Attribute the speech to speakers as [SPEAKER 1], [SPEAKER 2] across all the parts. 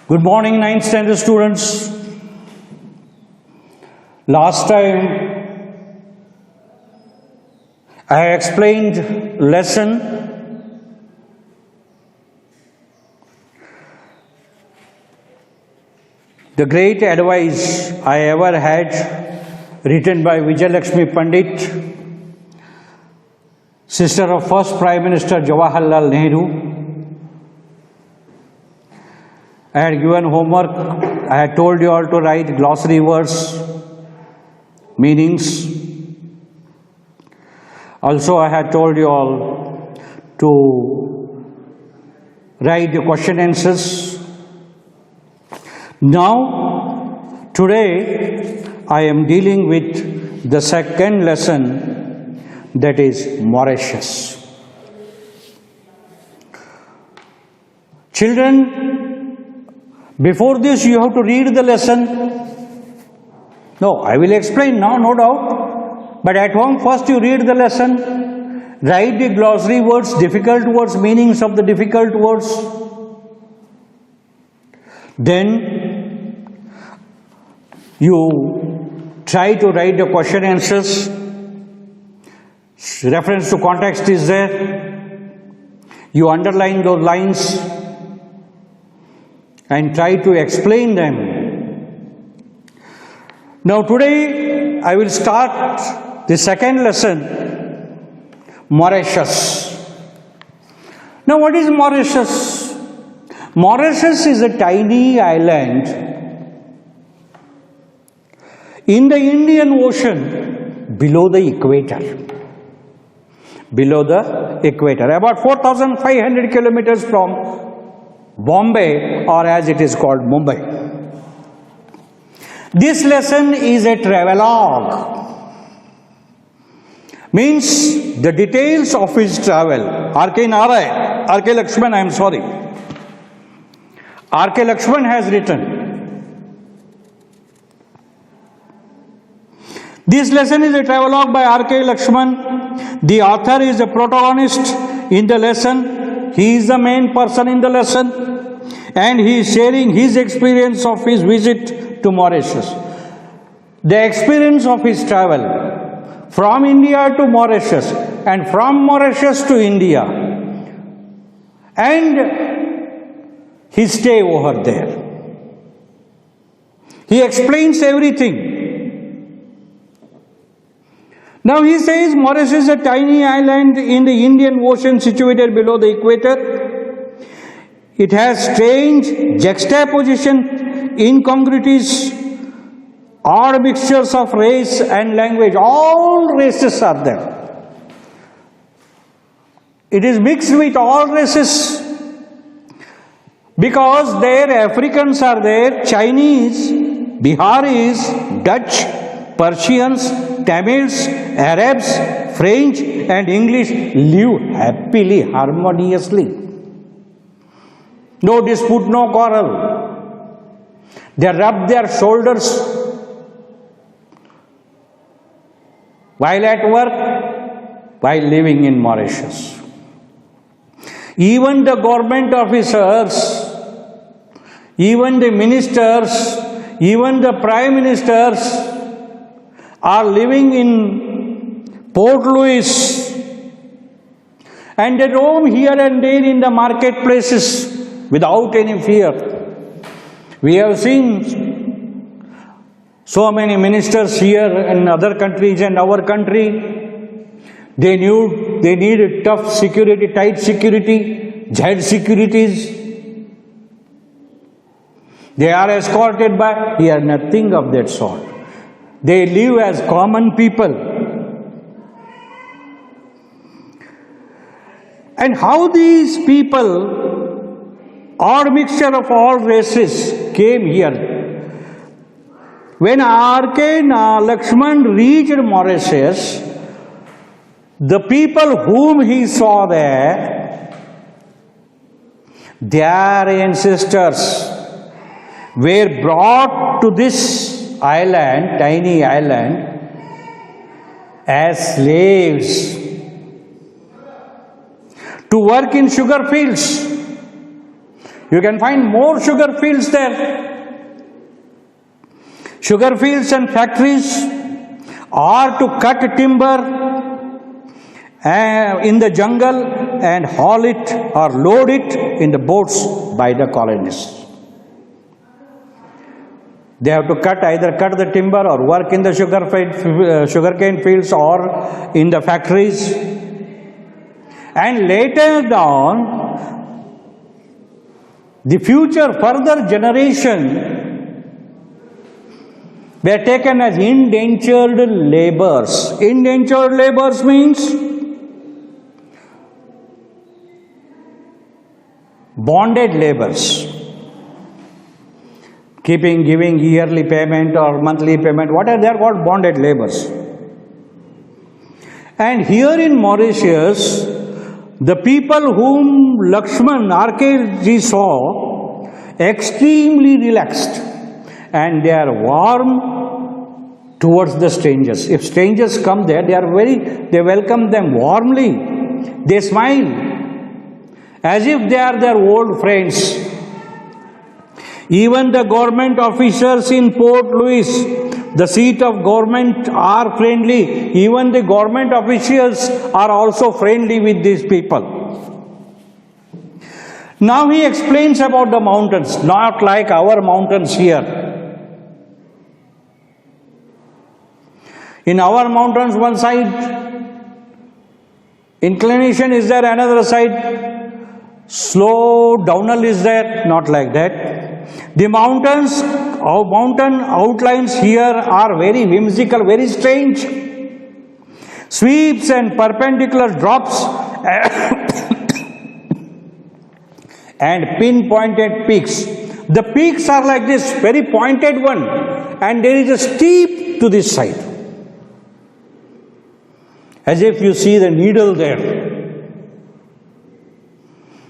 [SPEAKER 1] Good morning, 9th standard students. Last time I explained lesson The Great Advice I Ever Had, written by Vijayalakshmi Pandit, sister of first Prime Minister Jawaharlal Nehru. I had given homework. I had told you all to write glossary words, meanings. Also, I had told you all to write the question answers. Now, today, I am dealing with the second lesson, that is Mauritius. Children, before this, you have to read the lesson. No, I will explain now, no doubt. But at home, first you read the lesson, write the glossary words, difficult words, meanings of the difficult words. Then you try to write the question answers. Reference to context is there. You underline those lines and try to explain them. Now today I will start the second lesson, Mauritius. Now what is Mauritius? Mauritius is a tiny island in the Indian Ocean below the equator. Below the equator, about 4,500 kilometers from Bombay, or as it is called, Mumbai. This lesson is a travelogue. Means the details of his travel. R.K. Narayan, R.K. Lakshman, I am sorry. R.K. Lakshman has written. This lesson is a travelogue by R.K. Lakshman. The author is the protagonist in the lesson. He is the main person in the lesson, and he is sharing his experience of his visit to Mauritius. The experience of his travel from India to Mauritius and from Mauritius to India and his stay over there. He explains everything. Now he says Mauritius is a tiny island in the Indian Ocean situated below the equator. It has strange juxtaposition, incongruities, odd mixtures of race and language. All races are there. It is mixed with all races because there Africans are there, Chinese, Biharis, Dutch, Persians, Tamils, Arabs, French and English live happily, harmoniously. No dispute, no quarrel. They rub their shoulders while at work, while living in Mauritius. Even the government officers, even the ministers, even the prime ministers are living in Port Louis, and they roam here and there in the marketplaces without any fear. We have seen so many ministers here in other countries and our country. They need tough security, tight security, Z securities. They are escorted by, here nothing of that sort. They live as common people. And how these people, odd mixture of all races, came here. When R.K. Lakshman reached Mauritius, the people whom he saw there, their ancestors were brought to this island, tiny island, as slaves to work in sugar fields. You can find more sugar fields there. Sugar fields and factories are to cut timber in the jungle and haul it or load it in the boats by the colonists. They have to either cut the timber or work in the sugarcane fields or in the factories. And later on, the future further generation were taken as indentured laborers. Indentured laborers means bonded laborers. Giving yearly payment or monthly payment, whatever, they are called bonded laborers. And here in Mauritius, the people whom Lakshman, R.K.G. saw, extremely relaxed, and they are warm towards the strangers. If strangers come there, they welcome them warmly. They smile as if they are their old friends. Even the government officers in Port Louis, the seat of government, are friendly. Even the government officials are also friendly with these people. Now he explains about the mountains, not like our mountains here. In our mountains, one side inclination is there, another side slow downhill is there, not like that. The mountain outlines here are very whimsical, very strange. Sweeps and perpendicular drops and pinpointed peaks. The peaks are like this, very pointed one, and there is a steep to this side. As if you see the needle there.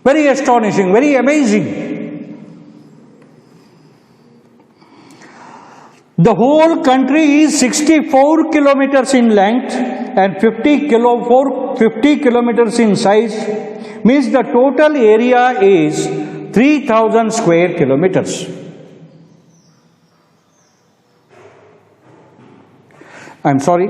[SPEAKER 1] Very astonishing, very amazing. The whole country is 64 kilometers in length and 50 kilometers in size, means the total area is 3,000 square kilometers. I'm sorry,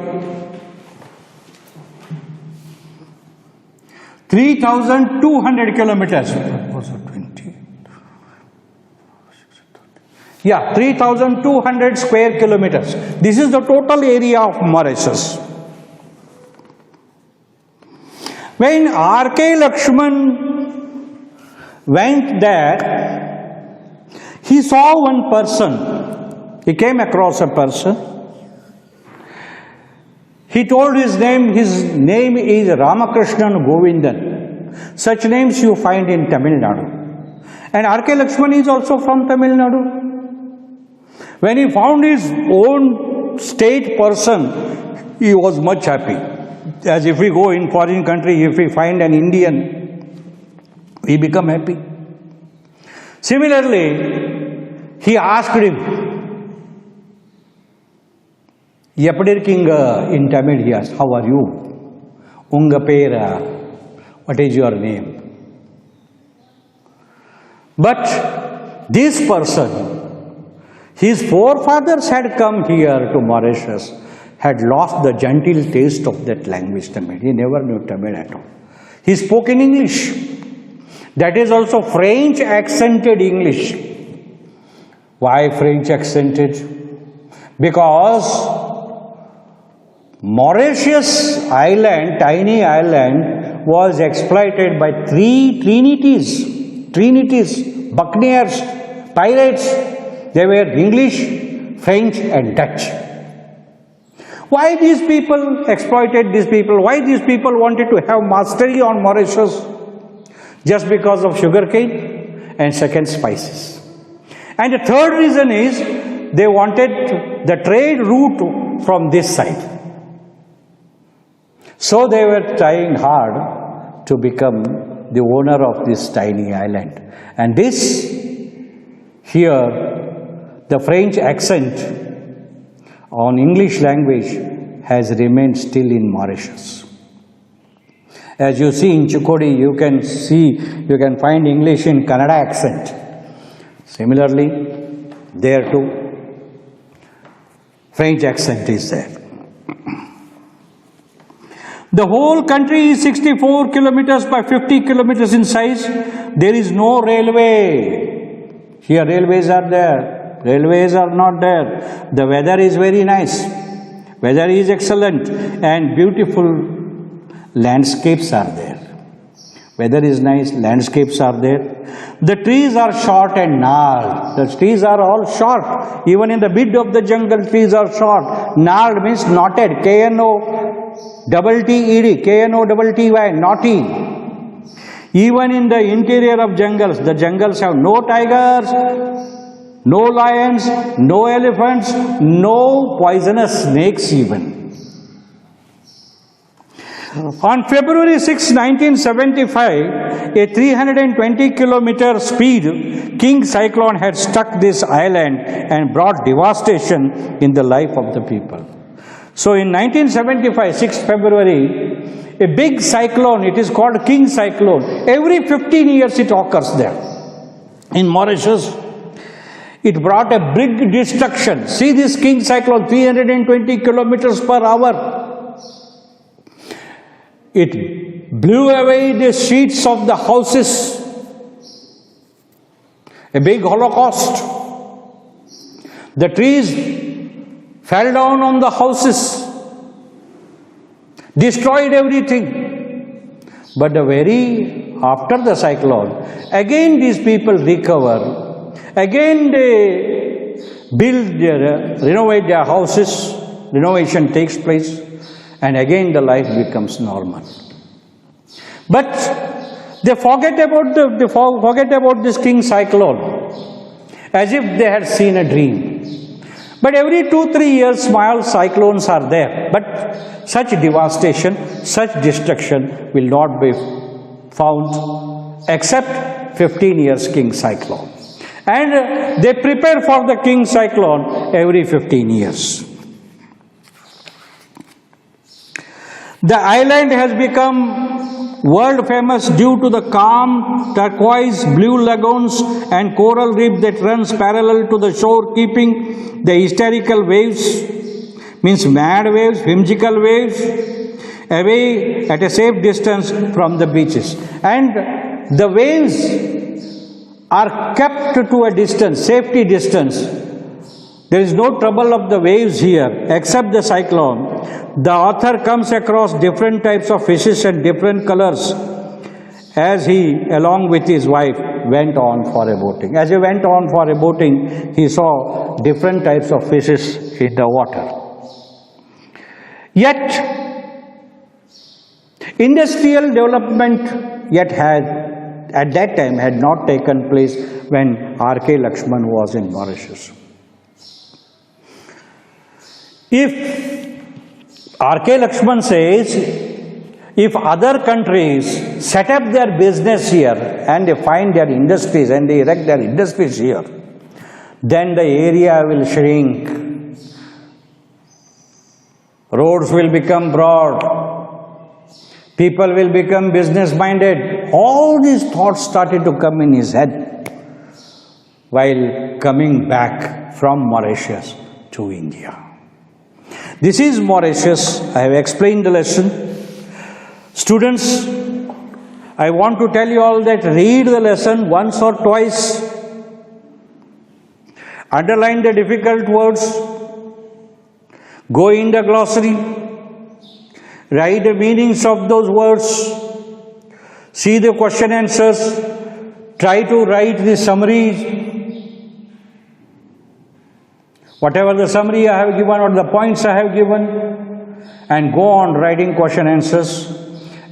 [SPEAKER 1] 3,200 kilometers. Was it 20? Yeah, 3,200 square kilometers. This is the total area of Mauritius. When R.K. Lakshman went there, he saw one person. He came across a person. He told his name is Ramakrishnan Govindan. Such names you find in Tamil Nadu. And R.K. Lakshman is also from Tamil Nadu. When he found his own state person, he was much happy. As if we go in foreign country, if we find an Indian, we become happy. Similarly, he asked him, Yapadir King in Tamil, he asked, how are you? Unga pera, what is your name? But this person, his forefathers had come here to Mauritius, had lost the gentle taste of that language, Tamil. He never knew Tamil at all. He spoke in English. That is also French accented English. Why French accented? Because Mauritius island, tiny island, was exploited by three trinities, buccaneers, pirates. They were English, French and Dutch. Why these people exploited these people? Why these people wanted to have mastery on Mauritius? Just because of sugarcane and second spices. And the third reason is they wanted the trade route from this side. So they were trying hard to become the owner of this tiny island. And this here, the French accent on English language has remained still in Mauritius. As you see in Chukodi, you can find English in Kannada accent. Similarly, there too, French accent is there. The whole country is 64 kilometers by 50 kilometers in size. There is no railway. Here railways are there. Railways are not there. The weather is very nice. Weather is excellent and beautiful landscapes are there. Weather is nice, landscapes are there. The trees are short and gnarled. The trees are all short. Even in the mid of the jungle, trees are short. Gnarled means knotted. K-N-O-T-T-E-D. K-N-O-T-T-Y. Knotty. Even in the interior of jungles, the jungles have no tigers, no lions, no elephants, no poisonous snakes even. On February 6, 1975, a 320-kilometer speed king cyclone had struck this island and brought devastation in the life of the people. So in 1975, 6 February, a big cyclone, it is called king cyclone. Every 15 years it occurs there. In Mauritius, it brought a big destruction. See this king cyclone, 320 kilometers per hour. It blew away the sheets of the houses. A big holocaust. The trees fell down on the houses, destroyed everything. But after the cyclone, again these people recover. Again they renovate their houses. Renovation takes place. And again the life becomes normal. But they forget about this king cyclone as if they had seen a dream. But every 2-3 years small cyclones are there. But such devastation, such destruction will not be found except 15 years king cyclone. And they prepare for the king cyclone every 15 years. The island has become world famous due to the calm, turquoise blue lagoons and coral reef that runs parallel to the shore, keeping the hysterical waves, means mad waves, whimsical waves, away at a safe distance from the beaches. And the waves are kept to a distance, safety distance. There is no trouble of the waves here except the cyclone. The author comes across different types of fishes and different colors as he, along with his wife, went on for a boating. As he went on for a boating, he saw different types of fishes in the water. Yet, industrial development at that time had not taken place when R.K. Lakshman was in Mauritius. If R.K. Lakshman says, if other countries set up their business here and they find their industries and they erect their industries here, then the area will shrink. Roads will become broad. People will become business-minded. All these thoughts started to come in his head while coming back from Mauritius to India. This is Mauritius. I have explained the lesson. Students, I want to tell you all that read the lesson once or twice. Underline the difficult words. Go in the glossary. Write the meanings of those words. See the question answers. Try to write the summaries. Whatever the summary I have given or the points I have given, and go on writing question answers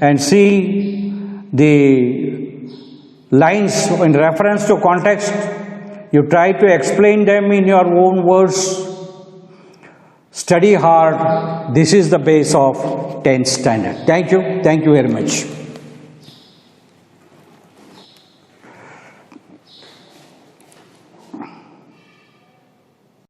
[SPEAKER 1] and see the lines in reference to context. You try to explain them in your own words. Study hard. This is the base of 10th standard. Thank you. Thank you very much.